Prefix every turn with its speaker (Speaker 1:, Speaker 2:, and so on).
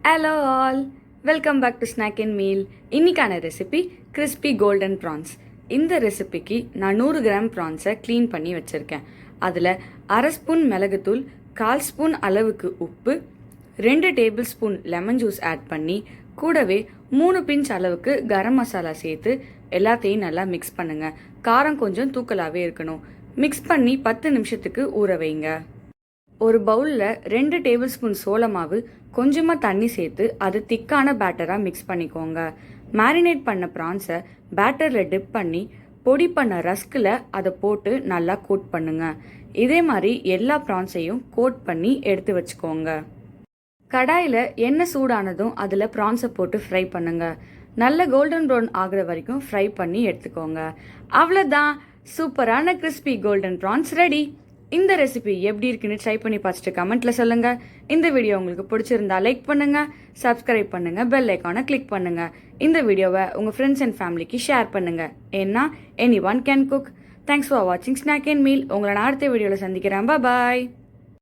Speaker 1: Hello all, welcome back to snack and meal. இன்னைக்கான recipe crispy golden prawns. இந்த ரெசிபிக்கு நான் 100 கிராம் ப்ரான்ஸை க்ளீன் பண்ணி வச்சுருக்கேன். அதில் அரை ஸ்பூன் மிளகுத்தூள், 1/4 ஸ்பூன் அளவுக்கு உப்பு, 2 tablespoon lemon juice add பண்ணி கூடவே 3 பிஞ்ச் அளவுக்கு கரம் மசாலா சேர்த்து எல்லாத்தையும் நல்லா மிக்ஸ் பண்ணுங்கள். காரம் கொஞ்சம் தூக்கலாகவே இருக்கணும். மிக்ஸ் பண்ணி 10 நிமிஷத்துக்கு ஊற வைங்க. ஒரு பவுலில் 2 டேபிள் ஸ்பூன் சோள மாவு, கொஞ்சமாக தண்ணி சேர்த்து அது திக்கான பேட்டராக மிக்ஸ் பண்ணிக்கோங்க. மேரினேட் பண்ண ப்ரான்ஸை பேட்டரில் டிப் பண்ணி பொடி பண்ண ரஸ்கில் அதை போட்டு நல்லா கோட் பண்ணுங்க. இதே மாதிரி எல்லா ப்ரான்ஸையும் கோட் பண்ணி எடுத்து வச்சுக்கோங்க. கடாயில் எண்ணெய் சூடானதும் அதில் ப்ரான்ஸை போட்டு ஃப்ரை பண்ணுங்க. நல்ல கோல்டன் ப்ரௌன் ஆகிற வரைக்கும் ஃப்ரை பண்ணி எடுத்துக்கோங்க. அவ்வளோதான், சூப்பரான கிறிஸ்பி கோல்டன் ப்ரான்ஸ் ரெடி. இந்த ரெசிபி எப்படி இருக்குன்னு ட்ரை பண்ணி பார்த்துட்டு கமெண்ட்ல சொல்லுங்க. இந்த வீடியோ உங்களுக்கு பிடிச்சிருந்தா லைக் பண்ணுங்க, சப்ஸ்கிரைப் பண்ணுங்க, பெல் ஐக்கானை கிளிக் பண்ணுங்க. இந்த வீடியோவை உங்க ஃப்ரெண்ட்ஸ் அண்ட் ஃபேமிலிக்கு ஷேர் பண்ணுங்க. ஏன்னா anyone can cook. Thanks for வாட்சிங் ஸ்நாக் அண்ட் மீல். உங்களை நான் அடுத்த வீடியோவில் சந்திக்கிறேன். பாய்.